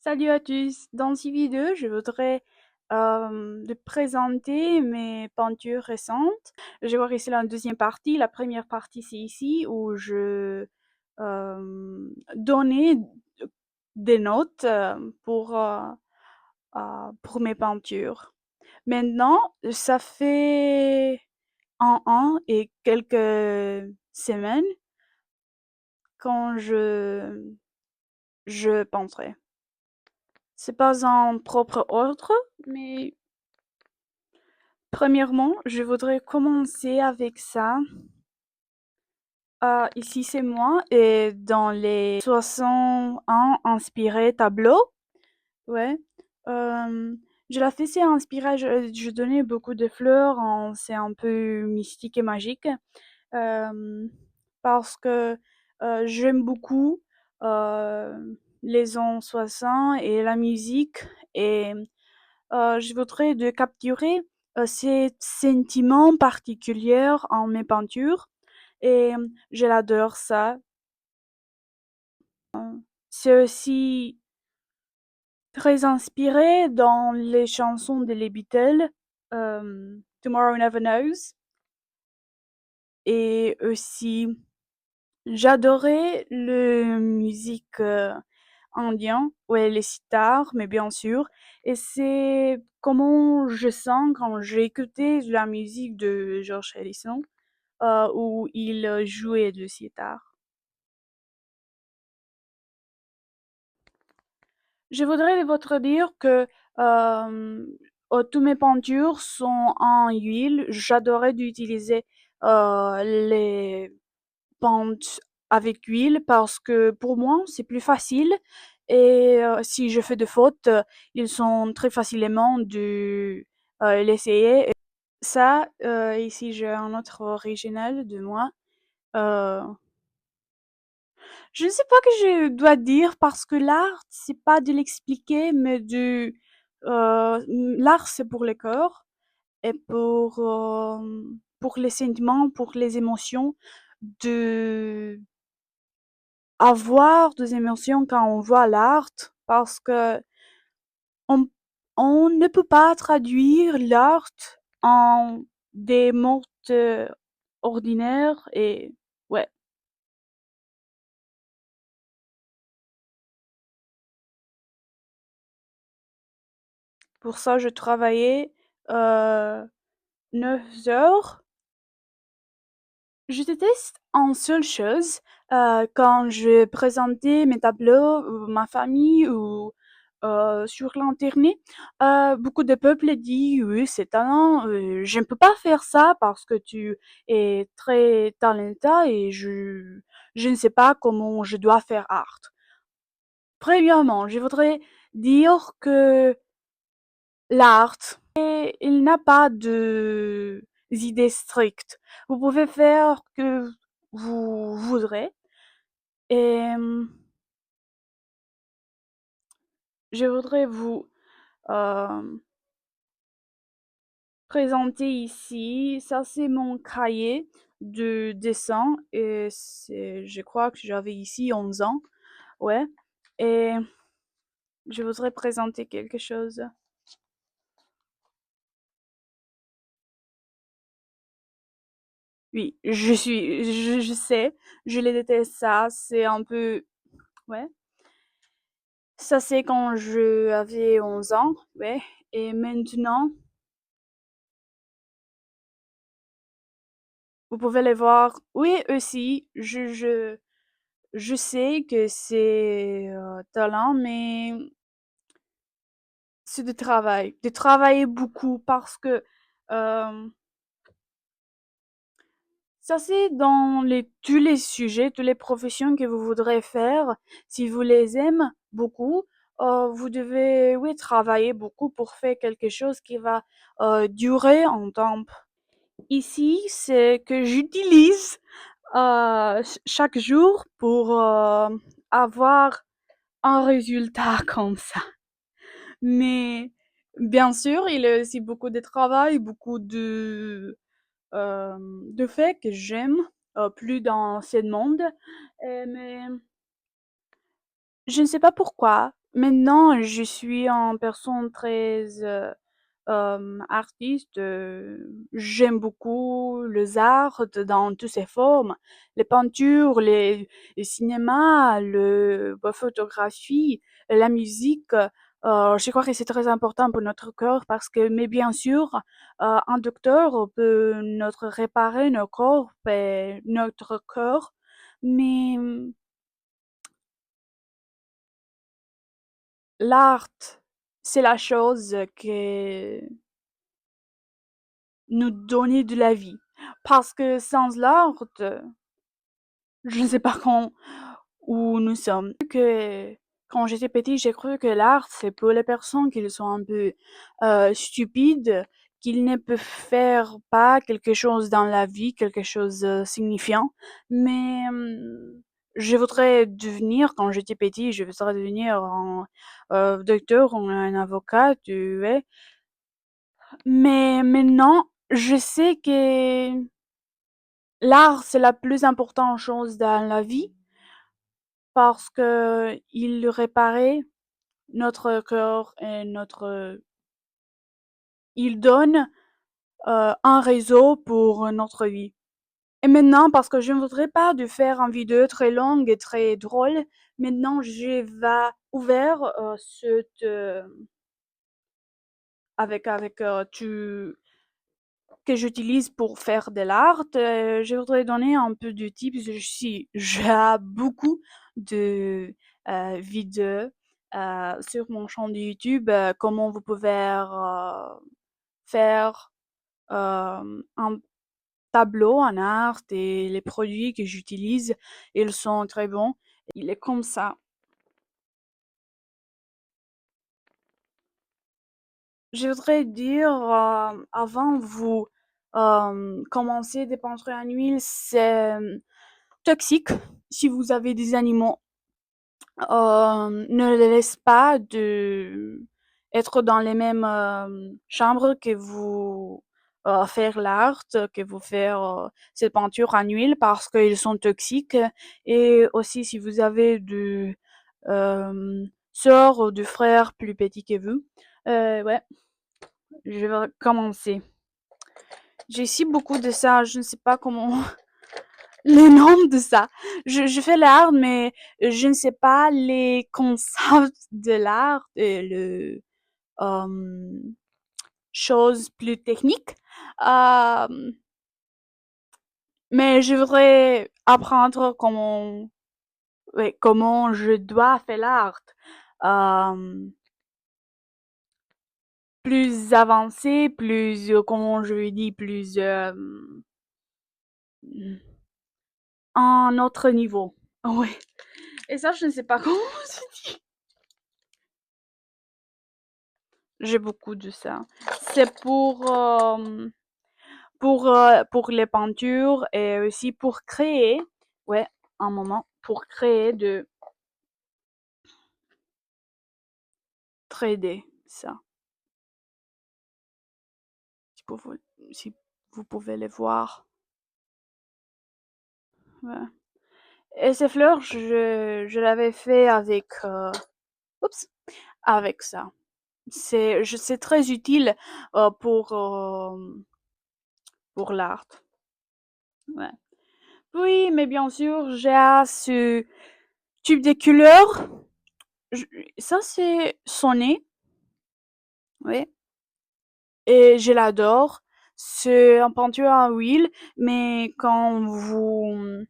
Salut à tous. Dans cette vidéo, je voudrais te présenter mes peintures récentes. Je vais voir ici la deuxième partie. La première partie, c'est ici où je donnais des notes pour mes peintures. Maintenant, ça fait un an et quelques semaines quand je peintrai. C'est pas en propre ordre, mais premièrement, je voudrais commencer avec ça. Ici, c'est moi et dans les 61 inspirés tableaux, ouais. Euh, je la faisais inspirer, je donnais beaucoup de fleurs, c'est un peu mystique et magique, euh, parce que j'aime beaucoup euh, les ans 60 et la musique et je voudrais de capturer ces sentiments particuliers en mes peintures et je l'adore ça. C'est aussi très inspiré dans les chansons de les Beatles, Tomorrow Never Knows, et aussi j'adorais le musique indien, ouais, les sitars, mais bien sûr. Et c'est comment je sens quand j'ai écouté la musique de George Harrison, où il jouait le sitar. Je voudrais votre dire que tous mes peintures sont en huile. J'adorais d'utiliser les pentes avec huile parce que pour moi c'est plus facile et si je fais des fautes, ils sont très facilement de l'essayer. Ça, ici j'ai un autre original de moi. Euh, je ne sais pas que je dois dire parce que l'art, c'est pas de l'expliquer, mais l'art c'est pour le corps et pour les sentiments, pour les émotions, de avoir des émotions quand on voit l'art parce que on, on ne peut pas traduire l'art en des mots ordinaires et ouais. Pour ça, je travaillais euh, 9 heures. Je déteste en seule chose quand je présentais mes tableaux, ou ma famille ou sur l'internet. Beaucoup de peuples disent oui, c'est talent. Je ne peux pas faire ça parce que tu es très talentueux et je ne sais pas comment je dois faire art. Premièrement, je voudrais dire que l'art, il n'a pas de idées strictes. Vous pouvez faire que vous voudrez. Et je voudrais vous euh, présenter ici. Ça, c'est mon cahier de dessin. Et je crois que j'avais ici 11 ans. Ouais. Et je voudrais présenter quelque chose. Oui, je sais, je les déteste ça. C'est un peu, ouais. Ça, c'est quand je avais 11 ans, ouais. Et maintenant, vous pouvez les voir. Oui, aussi, je sais que c'est talent, mais c'est de travail. De travailler beaucoup parce que euh, ça, c'est dans tous les sujets, toutes les professions que vous voudrez faire. Si vous les aimez beaucoup, vous devez, oui, travailler beaucoup pour faire quelque chose qui va durer en temps. Ici, c'est que j'utilise chaque jour pour avoir un résultat comme ça. Mais bien sûr, il y a aussi beaucoup de travail, beaucoup de faits que j'aime plus dans ce monde. Mais je ne sais pas pourquoi. Maintenant, je suis une personne très artiste. J'aime beaucoup les arts dans toutes ses formes, les peintures, le cinéma, la photographie, la musique. Je crois que c'est très important pour notre corps parce que, mais bien sûr, un docteur peut notre réparer notre corps, mais l'art, c'est la chose qui nous donne de la vie. Parce que sans l'art, je ne sais pas où nous sommes. Que quand j'étais petit, j'ai cru que l'art, c'est pour les personnes qui sont un peu stupides, qu'ils ne peuvent faire pas quelque chose dans la vie, quelque chose de signifiant. Mais je voudrais devenir, quand j'étais petit, je voudrais devenir un docteur ou un avocat, tu vois. Mais maintenant, je sais que l'art, c'est la plus importante chose dans la vie parce que il réparait notre corps et il donne un réseau pour notre vie. Et maintenant, parce que je ne voudrais pas de faire une vidéo très longue et très drôle, maintenant je vais ouvrir avec que j'utilise pour faire de l'art. Je voudrais donner un peu de tips. J'ai beaucoup de vidéos sur mon chaîne de YouTube, comment vous pouvez faire un tableau en art et les produits que j'utilise, ils sont très bons. Il est comme ça. Je voudrais dire, avant vous commencer des peintures à l'huile, c'est toxique. Si vous avez des animaux, ne les laisse pas être dans les mêmes chambres que vous faire l'art, que vous faire cette peinture à l'huile parce qu'ils sont toxiques. Et aussi, si vous avez de sœurs ou de frères plus petits que vous, ouais, je vais commencer. J'ai aussi beaucoup de ça, je ne sais pas comment les noms de ça. Je fais l'art, mais je ne sais pas les concepts de l'art et le choses plus techniques. Euh, mais je voudrais apprendre ouais, comment je dois faire l'art. Euh, plus avancé, plus, comment je dis, plus un autre niveau. Oui. Et ça, je ne sais pas comment se dit. J'ai beaucoup de ça. C'est pour les peintures et aussi pour créer, ouais, un moment, pour créer de 3D, ça. Si vous, si vous pouvez les voir. Ouais. Et ces fleurs, je l'avais fait avec, oups, avec ça. C'est très utile pour l'art. Ouais. Oui, mais bien sûr, j'ai ce type de couleur. Je- Ça, c'est sonné, oui. Et je l'adore. C'est un peinture à huile, mais quand vous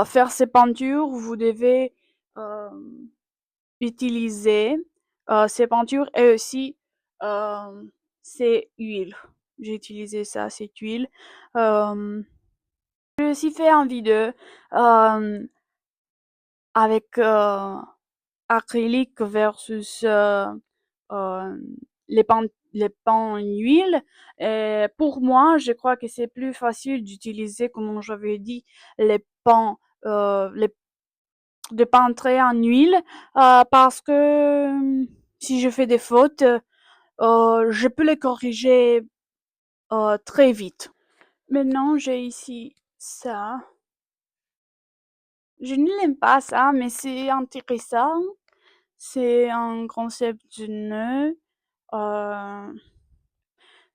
faire ces peintures, vous devez euh, utiliser ces peintures et aussi euh, ces huiles. J'ai utilisé ça, cette huile. Euh, j'ai aussi fait un vidéo euh, avec acrylique versus euh, les pans en huile. Et pour moi, je crois que c'est plus facile d'utiliser, comme j'avais dit, les pans, de peinturer en huile, parce que si je fais des fautes, je peux les corriger très vite. Maintenant, j'ai ici ça. Je ne l'aime pas ça, mais c'est intéressant. C'est un concept nœud. Euh,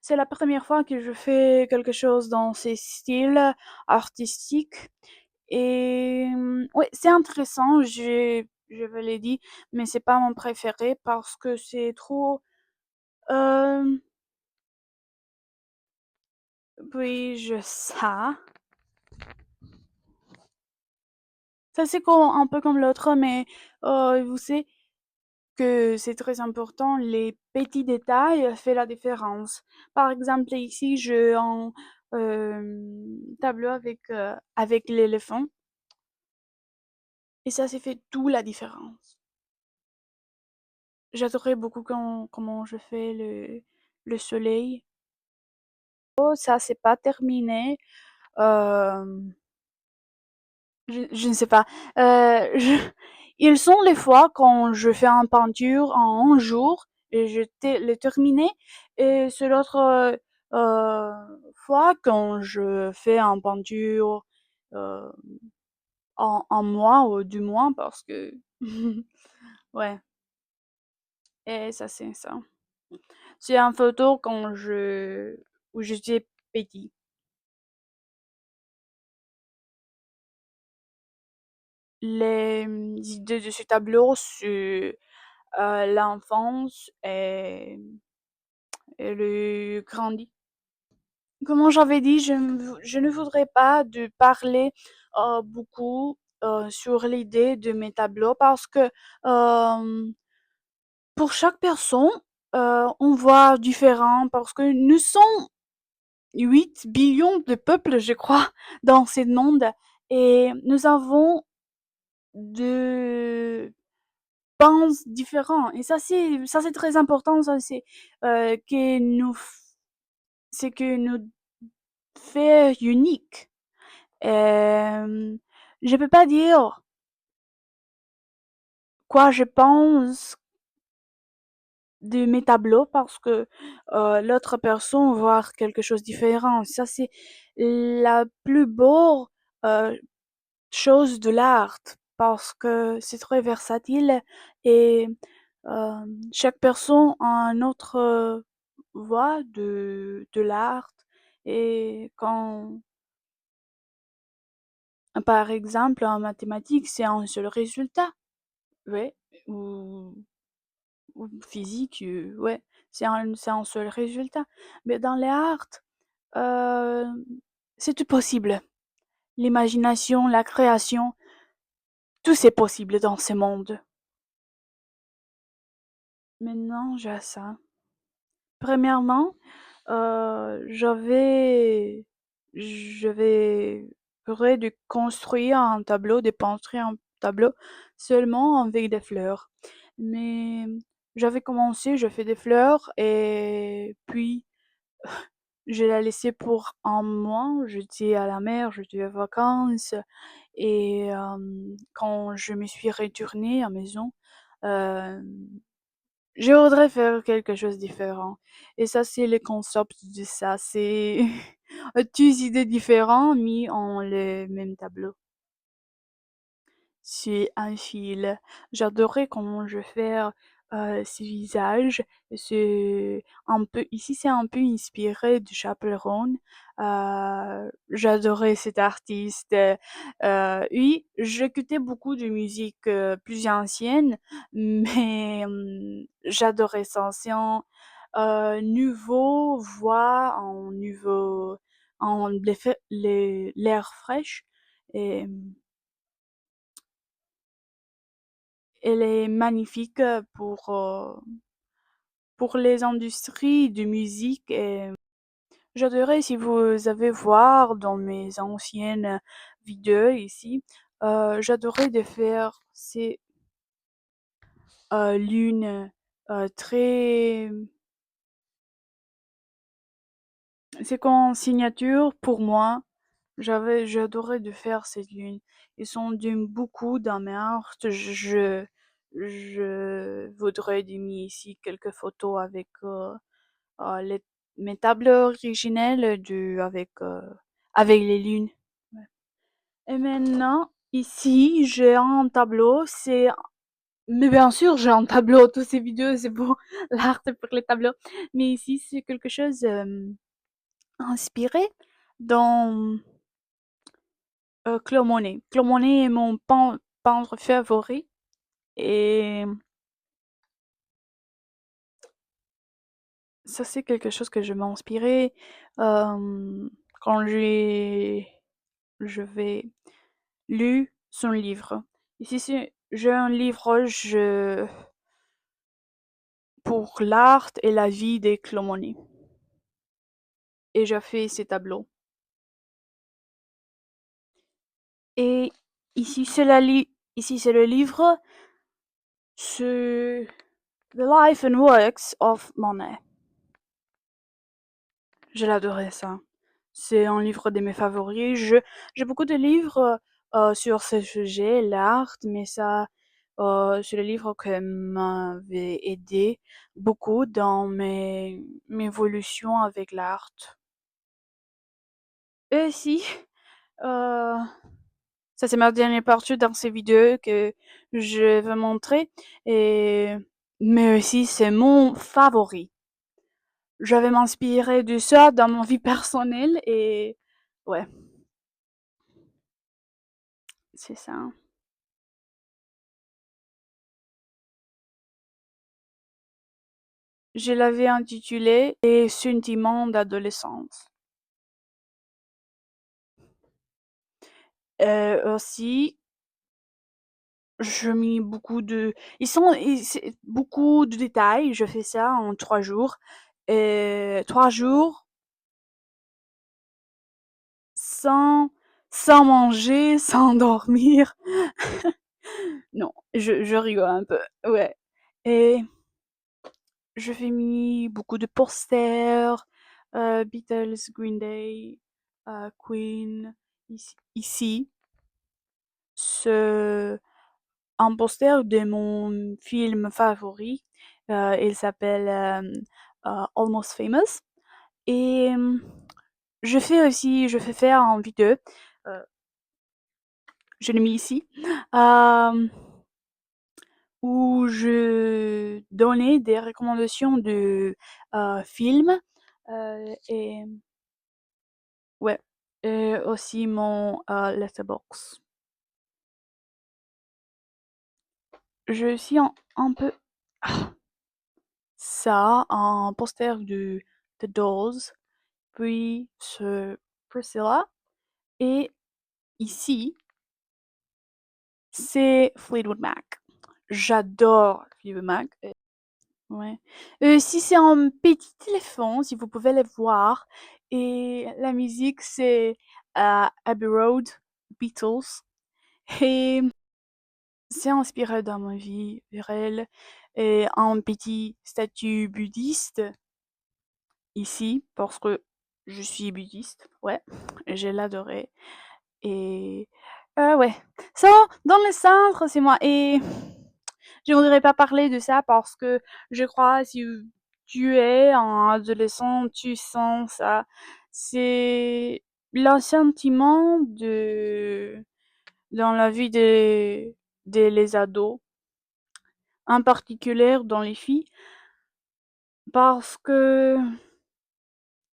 c'est la première fois que je fais quelque chose dans ces styles artistiques. Et ouais, c'est intéressant, je vous l'ai dit, mais c'est pas mon préféré parce que c'est trop. Euh, puis-je ça? Ça c'est un peu comme l'autre, mais vous savez que c'est très important. Les petits détails fait la différence. Par exemple, ici, j'ai un tableau avec l'éléphant et ça, c'est fait tout la différence. J'adorais beaucoup comment je fais le soleil. Oh, ça, c'est pas terminé. Euh, je ne sais pas. Ils sont les fois quand je fais une peinture en un jour et l'ai terminé. Et c'est l'autre euh, fois quand je fais une peinture euh, en un mois ou 2 mois parce que ouais. Et ça c'est ça. C'est une photo quand je où j'étais petit. Les idées de ce tableau, c'est l'enfance et le grandi. Comme j'avais dit, je ne voudrais pas de parler beaucoup sur l'idée de mes tableaux parce que euh, pour chaque personne, on voit différent parce que nous sommes 8 billions de peuples, je crois, dans ce monde et nous avons de pense différents. Et ça c'est très important. Ça c'est que c'est que nous fait unique. Je peux pas dire quoi je pense de mes tableaux parce que l'autre personne voit quelque chose de différent. Ça c'est la plus beau euh, chose de l'art parce que c'est très versatile et chaque personne a un autre voie de l'art et quand par exemple en mathématiques c'est un seul résultat, ouais, ou, ou physique, ouais, c'est un seul résultat. Mais dans les arts, euh, c'est tout possible. L'imagination, la création, tout c'est possible dans ce monde. Maintenant, j'ai ça. Premièrement, je vais de construire un tableau, de peindre un tableau seulement avec des fleurs. Mais j'avais commencé, je fais des fleurs et puis je l'ai laissé pour un mois. J'étais à la mer, j'étais en vacances et quand je me suis retournée à la maison, euh, je voudrais faire quelque chose de différent. Et ça, c'est le concept de ça. C'est deux idées différentes mis en le même tableau. C'est un fil. J'adorais comment je fais ce visage. C'est un peu, ici, c'est un peu inspiré du Chaperon. J'adorais cet artiste. Oui, j'écoutais beaucoup de musique plus ancienne, mais j'adorais ça. C'est un nouveau voix, un nouveau, l'air fraîche. Et elle est magnifique pour les industries de musique. Et j'adorerais si vous avez voir dans mes anciennes vidéos ici, j'adorais de faire ces lunes très. C'est comme signature pour moi. J'adorais de faire ces lunes. Ils sont d'une beaucoup dans mes art. Je voudrais de mis ici quelques photos avec mes tableaux originels avec les lunes. Ouais. Et maintenant, Ici, j'ai un tableau, mais bien sûr, j'ai un tableau, toutes ces vidéos, c'est pour l'art et pour les tableaux. Mais ici, c'est quelque chose inspiré dans Claude Monet. Claude Monet est mon peintre favori et ça, c'est quelque chose que je m'ai inspiré quand je vais lu son livre. Ici, j'ai un livre pour l'art et la vie des Claude Monet et j'ai fait ces tableaux. Et ici, c'est le livre sur The Life and Works of Monet. Je l'adorais ça. C'est un livre de mes favoris. J'ai beaucoup de livres sur ce sujet, l'art, mais ça, c'est le livre qui m'avait aidé beaucoup dans mes évolutions avec l'art. Et si, euh, ça c'est ma dernière partie dans ces vidéos que je vais montrer. Et, mais aussi, c'est mon favori. Je vais m'inspirer de ça dans mon vie personnelle et ouais, c'est ça. Je l'avais intitulé Les sentiments d'adolescence. Aussi, je mis c'est beaucoup de détails. Je fais ça en 3 jours. 3 jours sans, sans manger, sans dormir. Non, je rigole un peu. Ouais. Et je fais mis beaucoup de posters, Beatles, Green Day, Queen, ici. Ce, un poster de mon film favori. Il s'appelle Almost Famous. Et je fais faire en vidéo, euh, je l'ai mis ici, euh, où je donnais des recommandations de films et ouais, et aussi mon letterbox. Je suis un peu ça, un poster de The Dolls, puis ce Priscilla, et ici, c'est Fleetwood Mac. J'adore Fleetwood Mac. Ouais. Si c'est un petit téléphone, si vous pouvez le voir. Et la musique, c'est Abbey Road, Beatles. Et c'est inspiré dans ma vie réelle. Et un petit statue bouddhiste ici, parce que je suis bouddhiste. Ouais, je l'adorais. Et ouais, ça, dans le centre, c'est moi. Et je voudrais pas parler de ça parce que je crois si tu es un adolescent, tu sens ça. C'est le sentiment dans la vie des les ados, en particulier dans les filles, parce que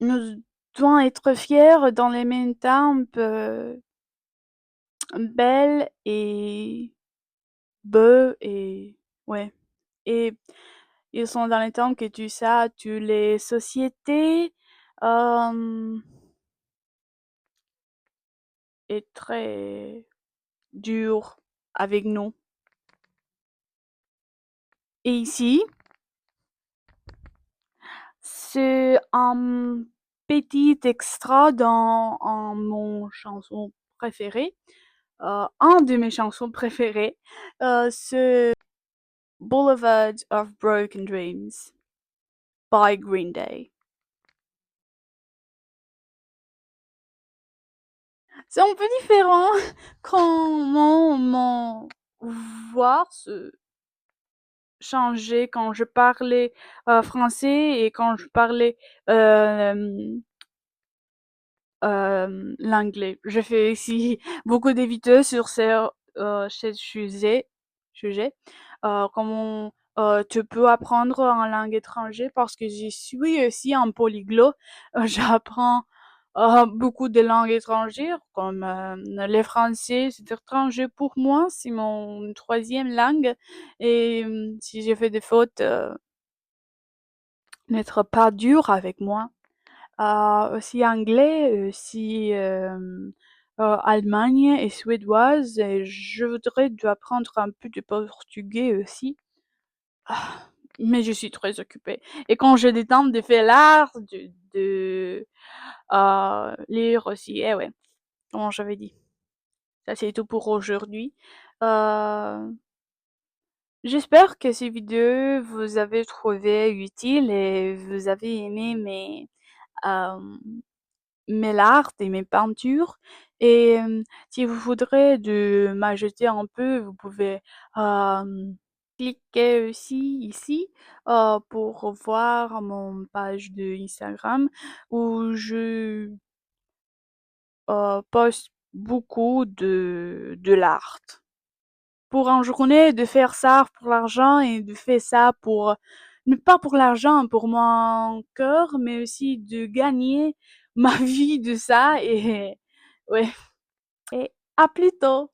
nous devons être fiers dans les mêmes temps, belles et beaux et ouais. Et ils sont dans les temps que tu sais, toutes les sociétés euh, est très dure avec nous. Et ici, c'est un petit extra dans mon chanson préférée, un de mes chansons préférées, c'est Boulevard of Broken Dreams by Green Day. C'est un peu différent comment mon voix se changer quand je parlais français et quand je parlais l'anglais. Je fais aussi beaucoup de vidéos sur ce sujet. Comment tu peux apprendre en langue étrangère parce que je suis aussi un polyglotte. J'apprends beaucoup de langues étrangères comme le français, c'est étranger pour moi, c'est mon troisième langue. Et si j'ai fait des fautes, n'être pas dur avec moi. Aussi anglais, aussi Allemagne et suédoise. Et je voudrais apprendre un peu de portugais aussi. Ah, mais je suis très occupée. Et quand j'ai des temps de faire l'art, lire aussi. Eh ouais, comme j'avais dit. Ça c'est tout pour aujourd'hui. Euh, J'espère que ces vidéos vous avez trouvé utiles et vous avez aimé euh, mes arts et mes peintures. Et si vous voudrez de m'ajouter un peu, vous pouvez cliquer aussi ici pour voir mon page de Instagram où je poste beaucoup de l'art. Pour une journée, de faire ça pour l'argent et de faire ça pour, mais pas pour l'argent, pour mon cœur, mais aussi de gagner ma vie de ça et ouais. Et à plus tôt.